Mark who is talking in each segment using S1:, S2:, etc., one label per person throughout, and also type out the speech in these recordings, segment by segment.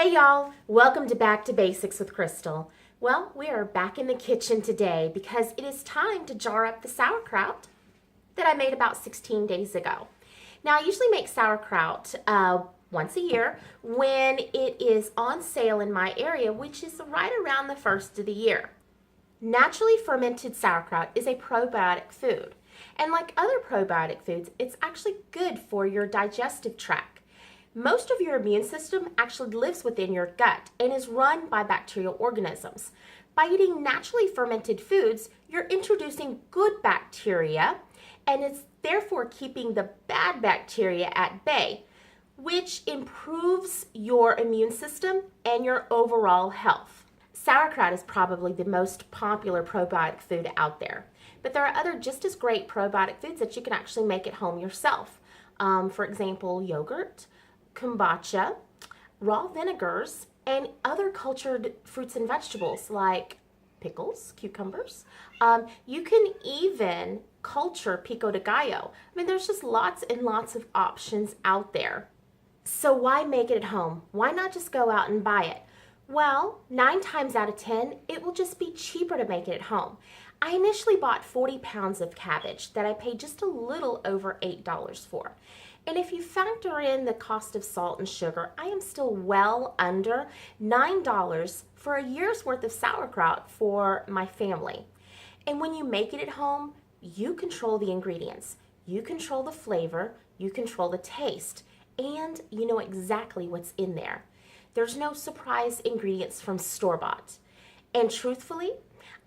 S1: Hey y'all, welcome to Back to Basics with Crystal. Well, we are back in the kitchen today because it is time to jar up the sauerkraut that I made about 16 days ago. Now, I usually make sauerkraut once a year when it is on sale in my area, which is right around the first of the year. Naturally fermented sauerkraut is a probiotic food, and like other probiotic foods, it's actually good for your digestive tract. Most of your immune system actually lives within your gut and is run by bacterial organisms. By eating naturally fermented foods, you're introducing good bacteria and it's therefore keeping the bad bacteria at bay, which improves your immune system and your overall health. Sauerkraut is probably the most popular probiotic food out there, but there are other just as great probiotic foods that you can actually make at home yourself. For example, yogurt, kombucha, raw vinegars, and other cultured fruits and vegetables like pickles, cucumbers. You can even culture pico de gallo. I mean, there's just lots and lots of options out there. So why make it at home? Why not just go out and buy it? Well, 9 times out of 10, it will just be cheaper to make it at home. I initially bought 40 pounds of cabbage that I paid just a little over $8 for. And if you factor in the cost of salt and sugar, I am still well under $9 for a year's worth of sauerkraut for my family. And when you make it at home, you control the ingredients, you control the flavor, you control the taste, and you know exactly what's in there. There's no surprise ingredients from store-bought. And truthfully,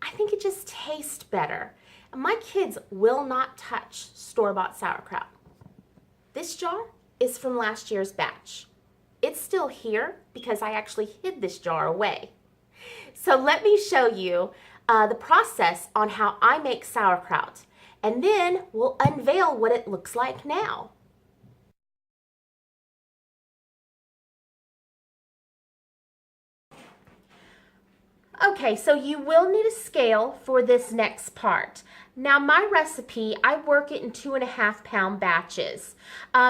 S1: I think it just tastes better. My kids will not touch store-bought sauerkraut. This jar is from last year's batch. It's still here because I actually hid this jar away. So let me show you the process on how I make sauerkraut, and then we'll unveil what it looks like now. Okay, so you will need a scale for this next part. Now my recipe, I work it in 2.5 pound batches.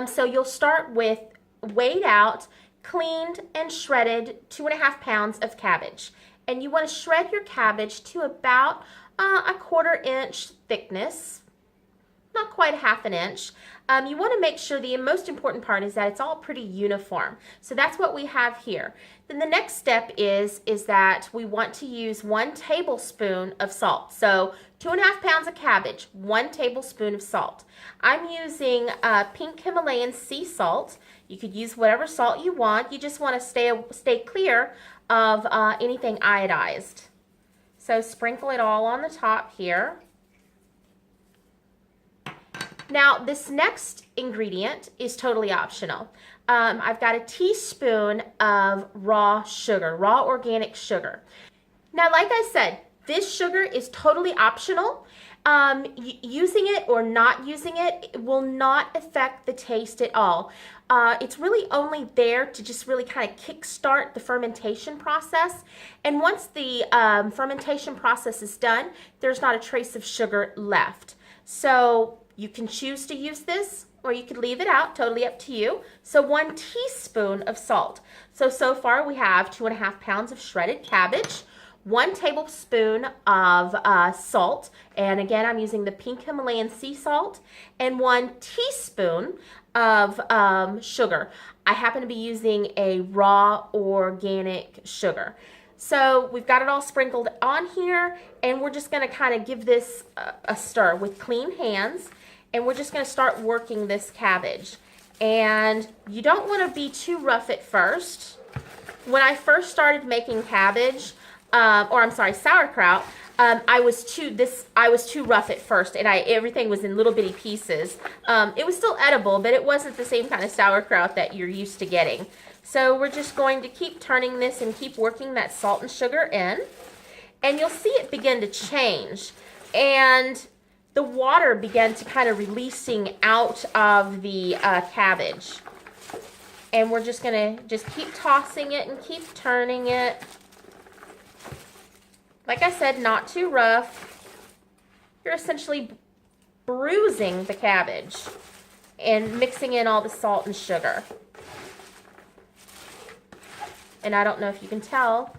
S1: So you'll start with weighed out, cleaned and shredded 2.5 pounds of cabbage. And you want to shred your cabbage to about a 1/4 inch thickness, not quite 1/2 inch. You want to make sure the most important part is that it's all pretty uniform. So that's what we have here. Then the next step is that we want to use 1 tablespoon of salt. So 2.5 pounds of cabbage, 1 tablespoon of salt. I'm using pink Himalayan sea salt. You could use whatever salt you want. You just want to stay clear of anything iodized. So sprinkle it all on the top here. Now, this next ingredient is totally optional. I've got a teaspoon of raw sugar, raw organic sugar. Now, like I said, this sugar is totally optional. Using it or not using it will not affect the taste at all. It's really only there to just really kind of kickstart the fermentation process. And once the fermentation process is done, there's not a trace of sugar left. So you can choose to use this or you could leave it out, totally up to you. So 1 teaspoon of salt. So far we have 2.5 pounds of shredded cabbage, 1 tablespoon of salt, and again I'm using the pink Himalayan sea salt, and 1 teaspoon of sugar. I happen to be using a raw organic sugar. So we've got it all sprinkled on here, and we're just going to kind of give this a stir with clean hands, and we're just going to start working this cabbage. And you don't want to be too rough at first. When I first started making cabbage, sauerkraut, I was too rough at first, and everything was in little bitty pieces. It was still edible, but it wasn't the same kind of sauerkraut that you're used to getting. So we're just going to keep turning this and keep working that salt and sugar in. And you'll see it begin to change. And the water began to kind of releasing out of the cabbage. And we're just going to keep tossing it and keep turning it. Like I said, not too rough. You're essentially bruising the cabbage and mixing in all the salt and sugar. And I don't know if you can tell,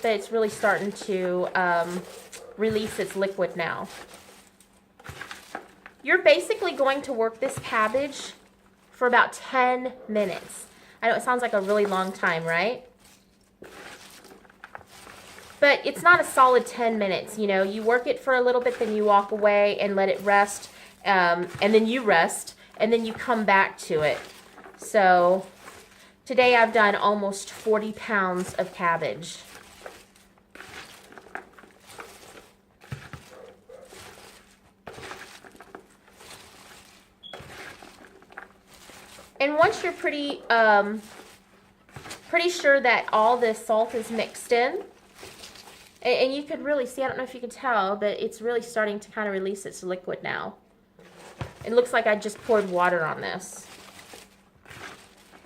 S1: but it's really starting to release its liquid now. You're basically going to work this cabbage for about 10 minutes. I know it sounds like a really long time, right? But it's not a solid 10 minutes. You know, you work it for a little bit, then you walk away and let it rest, and then you rest, and then you come back to it. So today I've done almost 40 pounds of cabbage. And once you're pretty sure that all the salt is mixed in, and you could really see, I don't know if you can tell, but it's really starting to kind of release its liquid now. It looks like I just poured water on this.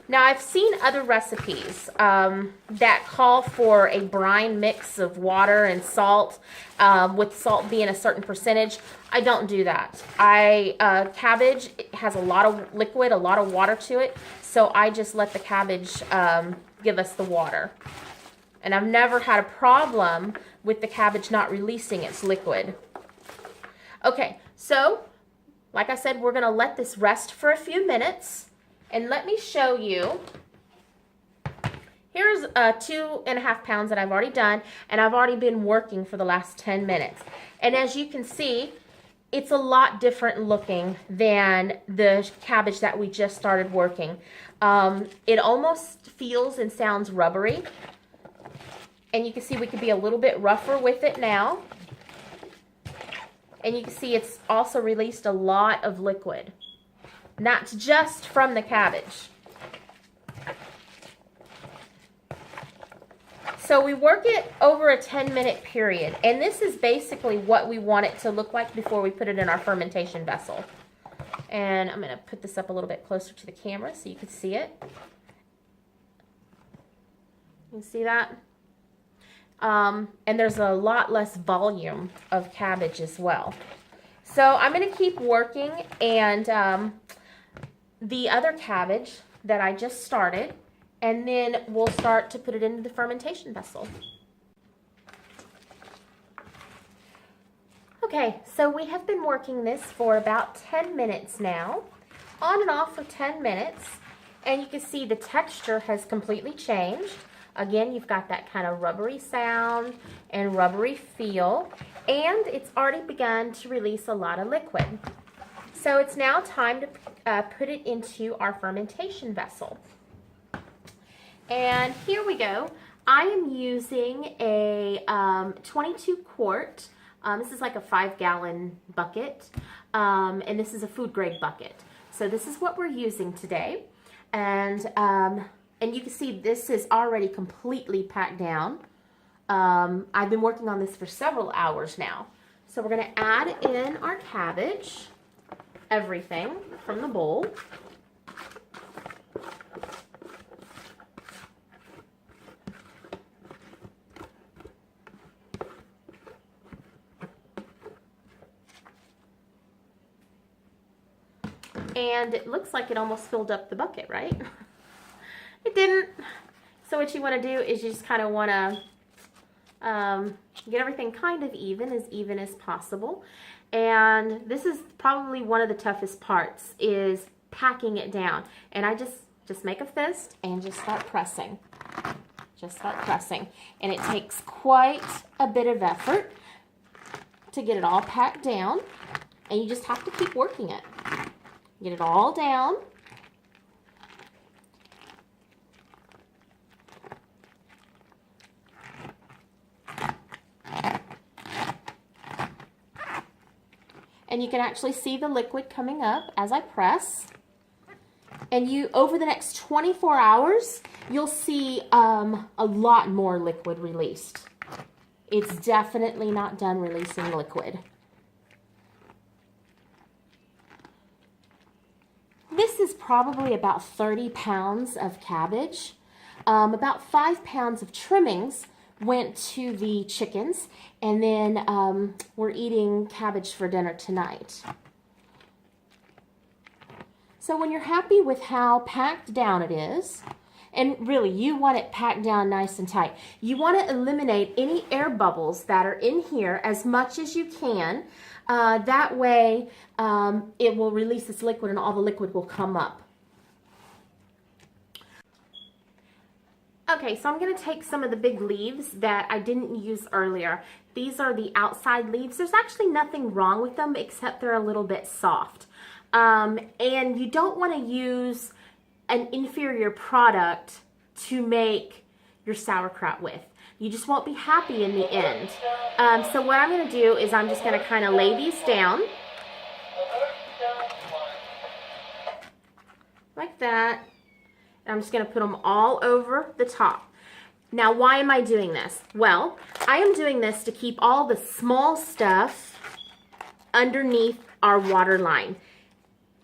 S1: Now, I've seen other recipes that call for a brine mix of water and salt, with salt being a certain percentage. I don't do that. Cabbage has a lot of liquid, a lot of water to it, so I just let the cabbage give us the water. And I've never had a problem with the cabbage not releasing its liquid. Okay, so like I said, we're going to let this rest for a few minutes. And let me show you. Here's 2.5 pounds that I've already done, and I've already been working for the last 10 minutes. And as you can see, it's a lot different looking than the cabbage that we just started working. It almost feels and sounds rubbery. And you can see we could be a little bit rougher with it now. And you can see it's also released a lot of liquid. Not just from the cabbage. So we work it over a 10-minute period. And this is basically what we want it to look like before we put it in our fermentation vessel. And I'm going to put this up a little bit closer to the camera so you can see it. You can see that? And there's a lot less volume of cabbage as well. So I'm going to keep working, and the other cabbage that I just started, and then we'll start to put it into the fermentation vessel. Okay, so we have been working this for about 10 minutes now, on and off for 10 minutes, and you can see the texture has completely changed. Again, you've got that kind of rubbery sound and rubbery feel, and it's already begun to release a lot of liquid. So it's now time to put it into our fermentation vessel. And here we go. I am using a 22 quart, this is like a 5-gallon bucket, and this is a food grade bucket. So this is what we're using today. And you can see this is already completely packed down. I've been working on this for several hours now. So we're going to add in our cabbage, everything from the bowl. And it looks like it almost filled up the bucket, right? It didn't. So what you want to do is you just kind of want to get everything kind of even as possible. And this is probably one of the toughest parts, is packing it down. And I just make a fist and just start pressing. Just start pressing. And it takes quite a bit of effort to get it all packed down. And you just have to keep working it. Get it all down. And you can actually see the liquid coming up as I press. And over the next 24 hours, you'll see a lot more liquid released. It's definitely not done releasing liquid. This is probably about 30 pounds of cabbage. About 5 pounds of trimmings went to the chickens, and then we're eating cabbage for dinner tonight. So when you're happy with how packed down it is, And really, you want it packed down nice and tight. You want to eliminate any air bubbles that are in here as much as you can. That way, it will release this liquid and all the liquid will come up. Okay, so I'm going to take some of the big leaves that I didn't use earlier. These are the outside leaves. There's actually nothing wrong with them except they're a little bit soft. And you don't want to use an inferior product to make your sauerkraut with. You just won't be happy in the end. So what I'm going to do is I'm just going to kind of lay these down like that. I'm just going to put them all over the top. Now, why am I doing this? Well, I am doing this to keep all the small stuff underneath our water line.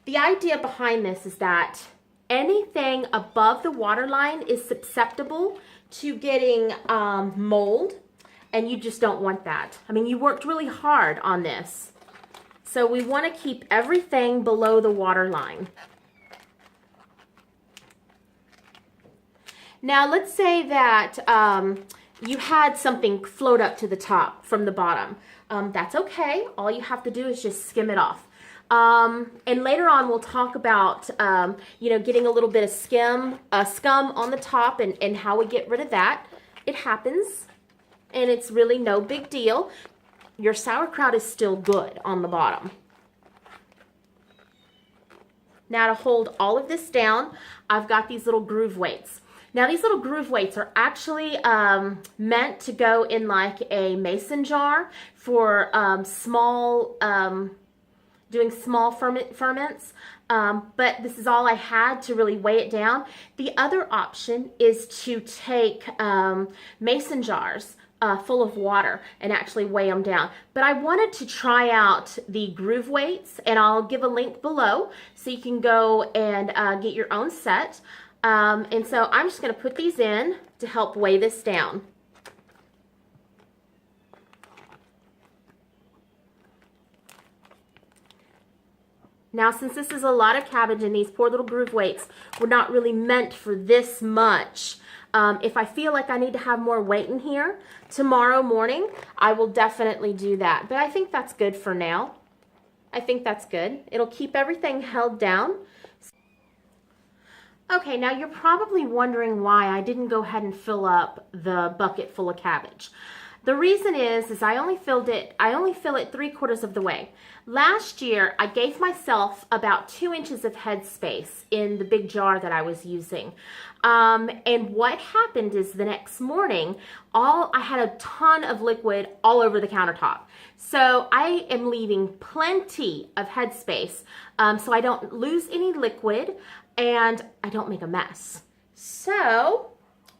S1: The idea behind this is that anything above the water line is susceptible to getting mold, and you just don't want that. I mean, you worked really hard on this. So we want to keep everything below the water line. Now, let's say that you had something float up to the top from the bottom. That's okay. All you have to do is just skim it off. And later on, we'll talk about, getting a little bit of scum on the top and how we get rid of that. It happens, and it's really no big deal. Your sauerkraut is still good on the bottom. Now, to hold all of this down, I've got these little groove weights. Now, these little groove weights are actually meant to go in like a mason jar for doing small ferments, but this is all I had to really weigh it down. The other option is to take mason jars full of water and actually weigh them down. But I wanted to try out the groove weights, and I'll give a link below so you can go and get your own set. And so I'm just going to put these in to help weigh this down. Now, since this is a lot of cabbage and these poor little groove weights were not really meant for this much, if I feel like I need to have more weight in here tomorrow morning, I will definitely do that. But I think that's good for now. I think that's good. It'll keep everything held down. Okay, now you're probably wondering why I didn't go ahead and fill up the bucket full of cabbage. The reason is I only fill it 3/4 of the way. Last year, I gave myself about 2 inches of head space in the big jar that I was using. And what happened is the next morning, I had a ton of liquid all over the countertop. So I am leaving plenty of head space so I don't lose any liquid and I don't make a mess. So,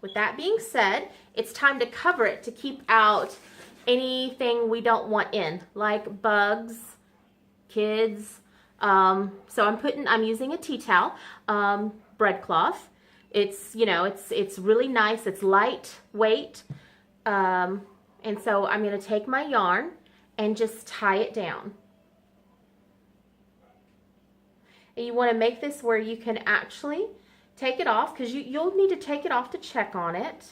S1: with that being said, it's time to cover it to keep out anything we don't want in, like bugs, kids. So I'm using a tea towel, bread cloth. It's really nice. It's lightweight. And so I'm going to take my yarn and just tie it down. And you want to make this where you can actually take it off, because you'll need to take it off to check on it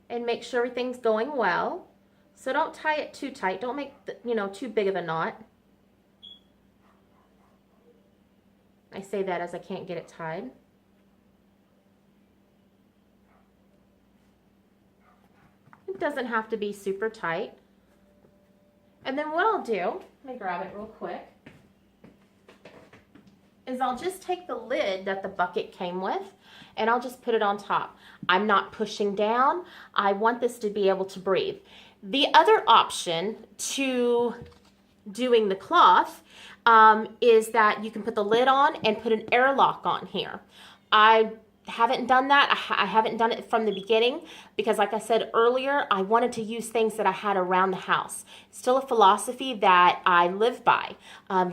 S1: and make sure everything's going well. So don't tie it too tight. Don't make too big of a knot. I say that as I can't get it tied. It doesn't have to be super tight. And then what I'll do, let me grab it real quick, is I'll just take the lid that the bucket came with and I'll just put it on top. I'm not pushing down. I want this to be able to breathe. The other option to doing the cloth is that you can put the lid on and put an airlock on here. I haven't done that. I haven't done it from the beginning because, like I said earlier, I wanted to use things that I had around the house. Still a philosophy that I live by.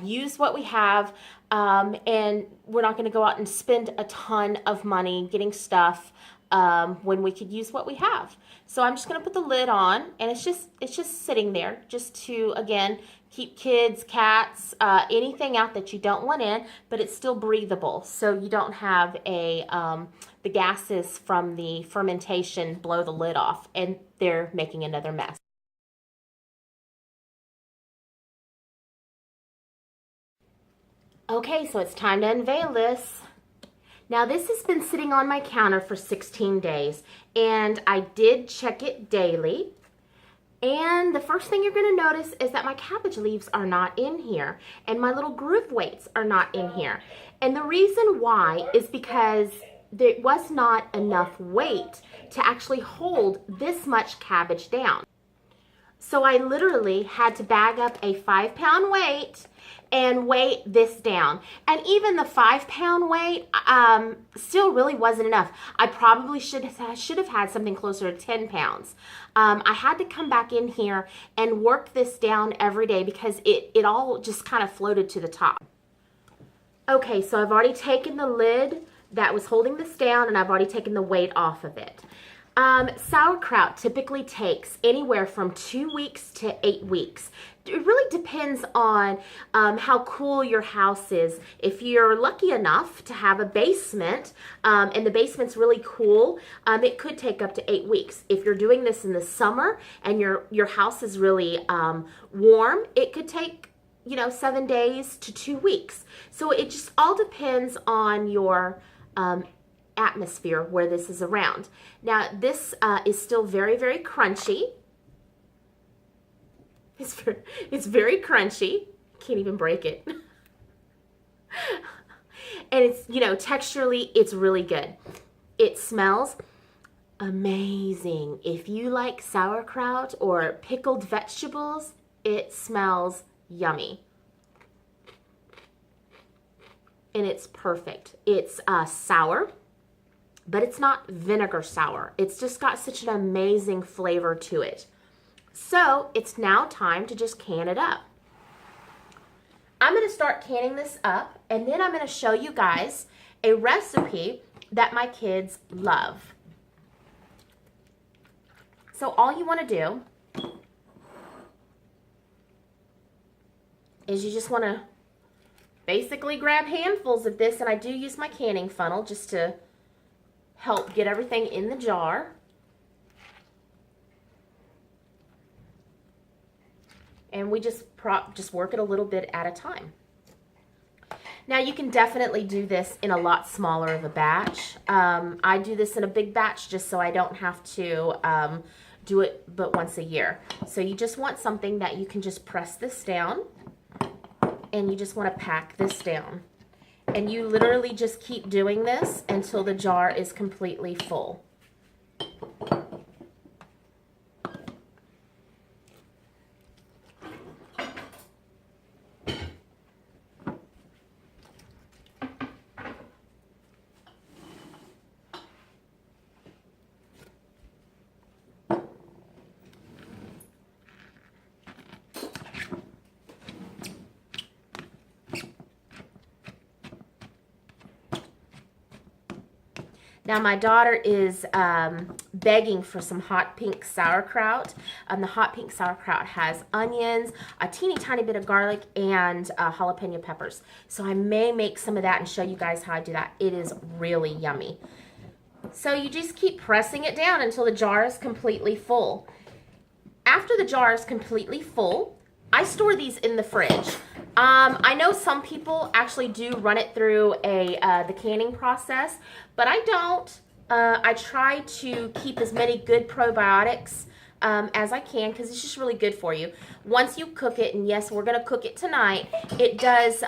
S1: Use what we have, and we're not going to go out and spend a ton of money getting stuff when we could use what we have. So I'm just going to put the lid on, and it's just sitting there just to, again, keep kids, cats, anything out that you don't want in, but it's still breathable, so you don't have the gases from the fermentation blow the lid off and they're making another mess. Okay, so it's time to unveil this. Now this has been sitting on my counter for 16 days, and I did check it daily. And the first thing you're going to notice is that my cabbage leaves are not in here, and my little groove weights are not in here. And the reason why is because there was not enough weight to actually hold this much cabbage down. So I literally had to bag up a 5-pound weight and weigh this down. And even the 5-pound weight still really wasn't enough. I probably should have had something closer to 10 pounds. I had to come back in here and work this down every day because it all just kind of floated to the top. Okay, so I've already taken the lid that was holding this down, and I've already taken the weight off of it. Sauerkraut typically takes anywhere from 2 weeks to 8 weeks. It really depends on how cool your house is. If you're lucky enough to have a basement and the basement's really cool, it could take up to 8 weeks. If you're doing this in the summer and your house is really warm, it could take 7 days to 2 weeks. So it just all depends on your atmosphere where this is around. Now this is still very, very crunchy. It's very crunchy. Can't even break it. And it's, texturally, it's really good. It smells amazing. If you like sauerkraut or pickled vegetables, it smells yummy. And it's perfect. It's sour, but it's not vinegar sour. It's just got such an amazing flavor to it. So it's now time to just can it up. I'm going to start canning this up, and then I'm going to show you guys a recipe that my kids love. So all you want to do is you just want to basically grab handfuls of this, and I do use my canning funnel just to help get everything in the jar. And we just work it a little bit at a time. Now you can definitely do this in a lot smaller of a batch. I do this in a big batch just so I don't have to do it but once a year. So you just want something that you can just press this down, and you just want to pack this down. And you literally just keep doing this until the jar is completely full. Now my daughter is begging for some hot pink sauerkraut. The hot pink sauerkraut has onions, a teeny tiny bit of garlic, and jalapeno peppers. So I may make some of that and show you guys how I do that. It is really yummy. So you just keep pressing it down until the jar is completely full. After the jar is completely full, I store these in the fridge. I know some people actually do run it through the canning process, but I don't. I try to keep as many good probiotics as I can because it's just really good for you. Once you cook it, and yes, we're going to cook it tonight, it does,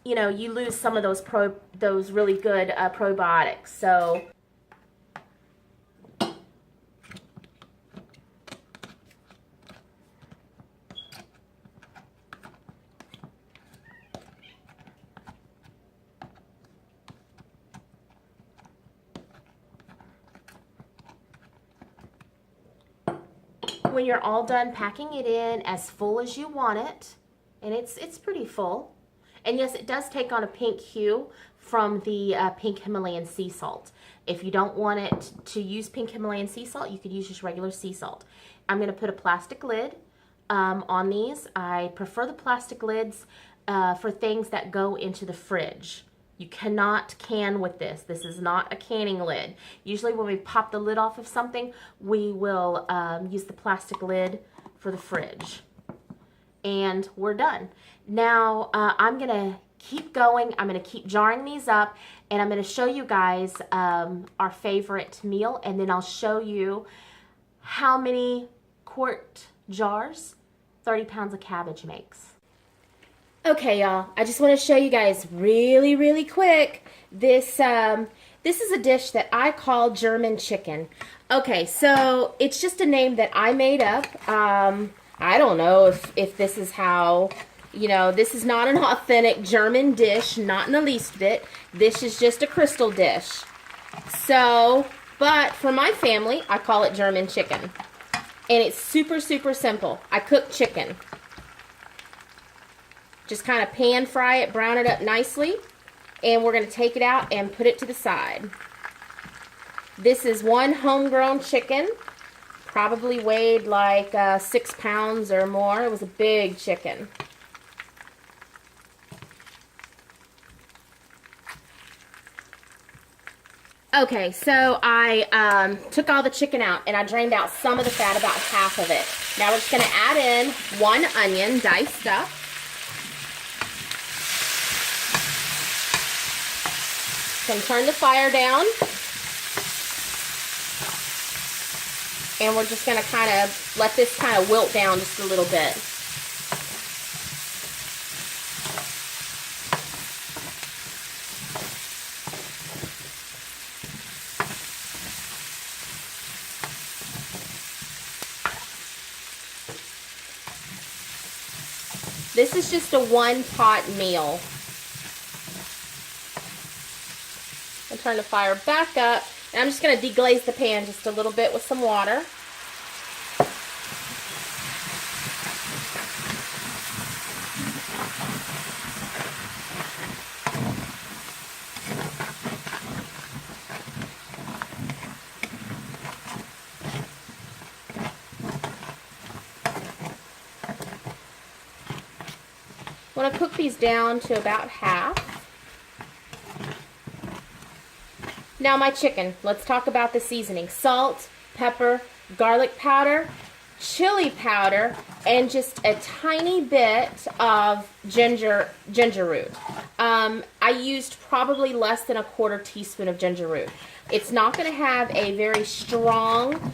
S1: you lose some of those really good probiotics. So when you're all done packing it in as full as you want it, and it's pretty full, And yes, it does take on a pink hue from the pink Himalayan sea salt. If you don't want it to use pink Himalayan sea salt, you could use just regular sea salt. I'm going to put a plastic lid on these. I prefer the plastic lids for things that go into the fridge. You cannot can with this. This is not a canning lid. Usually when we pop the lid off of something, we will use the plastic lid for the fridge. And we're done. Now I'm going to keep going. I'm going to keep jarring these up, and I'm going to show you guys our favorite meal, and then I'll show you how many quart jars 30 pounds of cabbage makes. Okay, y'all, I just want to show you guys really quick. This is a dish that I call German chicken. Okay, so it's just a name that I made up. I don't know if this is how, you know, this is not an authentic German dish, not in the least bit. This is just a crystal dish. So, but for my family, I call it German chicken. And it's super simple. I cook chicken. Just kind of pan fry it, brown it up nicely, and we're going to take it out and put it to the side. This is one homegrown chicken, probably weighed like 6 pounds or more. It was a big chicken. Okay, so I took all the chicken out and I drained out some of the fat, about half of it. Now we're just going to add in 1 onion, diced up. Going to turn the fire down, and we're just going to kind of let this kind of wilt down just a little bit. This is just a 1-pot meal. I'll turn the fire back up, and I'm just going to deglaze the pan just a little bit with some water. I want to cook these down to about half. Now my chicken, let's talk about the seasoning. Salt, pepper, garlic powder, chili powder, and just a tiny bit of ginger root. I used probably less than a 1/4 teaspoon of ginger root. It's not going to have a very strong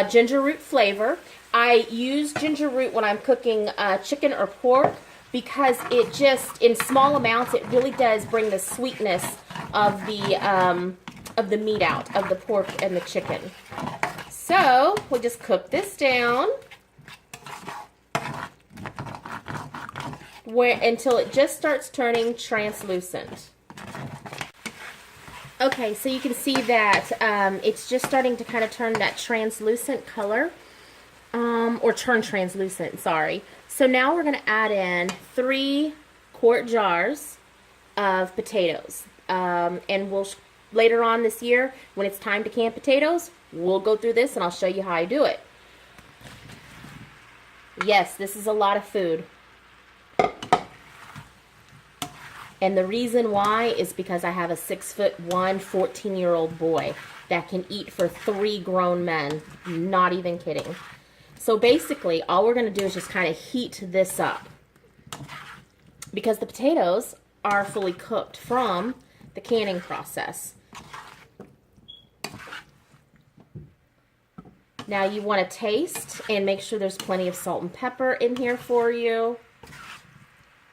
S1: ginger root flavor. I use ginger root when I'm cooking chicken or pork because it just, in small amounts, it really does bring the sweetness of the meat out, of the pork and the chicken. So we'll just cook this down until it just starts turning translucent. Okay, so you can see that it's just starting to kind of turn that translucent color, or turn translucent, sorry. So now we're going to add in 3 quart jars of potatoes, and we'll later on this year, when it's time to can potatoes, we'll go through this and I'll show you how I do it. Yes, this is a lot of food. And the reason why is because I have a 6'1", 14-year-old boy that can eat for 3 grown men. Not even kidding. So basically, all we're going to do is just kind of heat this up, because the potatoes are fully cooked from the canning process. Now you want to taste and make sure there's plenty of salt and pepper in here for you.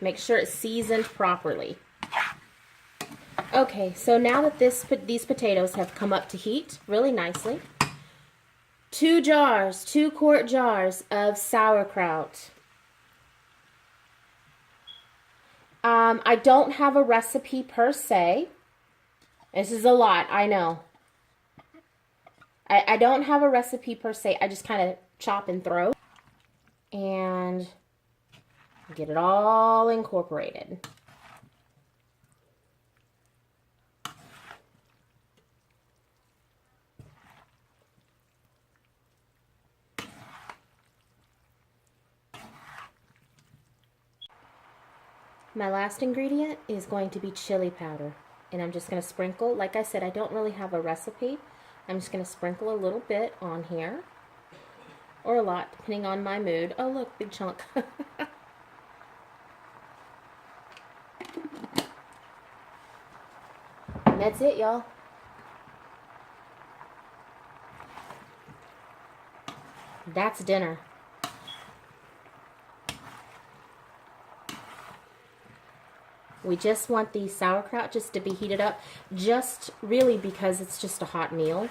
S1: Make sure it's seasoned properly. Okay, so now that these potatoes have come up to heat really nicely, 2 quart jars of sauerkraut. I don't have a recipe per se. This is a lot, I know. I don't have a recipe per se. I just kind of chop and throw and get it all incorporated. My last ingredient is going to be chili powder. And I'm just going to sprinkle. Like I said, I don't really have a recipe. I'm just going to sprinkle a little bit on here. Or a lot, depending on my mood. Oh, look, big chunk. And that's it, y'all. That's dinner. We just want the sauerkraut just to be heated up, just really because it's just a hot meal.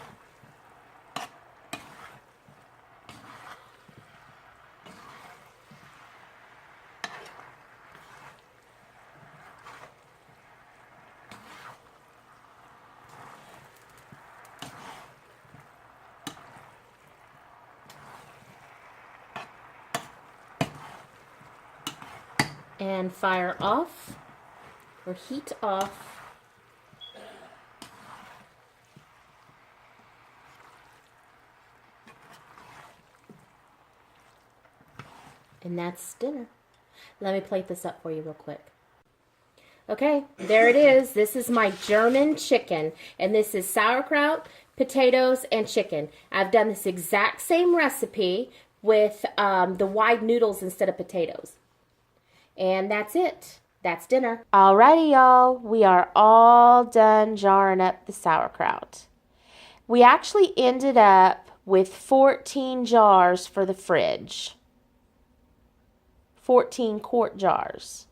S1: And fire off, or heat off. And that's dinner. Let me plate this up for you real quick. Okay, there it is. This is my German chicken. And this is sauerkraut, potatoes, and chicken. I've done this exact same recipe with the wide noodles instead of potatoes. And that's it. That's dinner. Alrighty, y'all. We are all done jarring up the sauerkraut. We actually ended up with 14 jars for the fridge. 14 quart jars.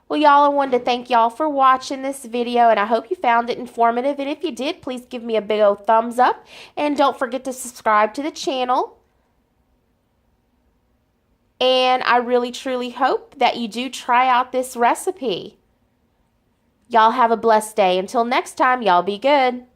S1: Well, y'all, I wanted to thank y'all for watching this video, and I hope you found it informative. And if you did, please give me a big old thumbs up. And don't forget to subscribe to the channel. And I really, truly hope that you do try out this recipe. Y'all have a blessed day. Until next time, y'all be good.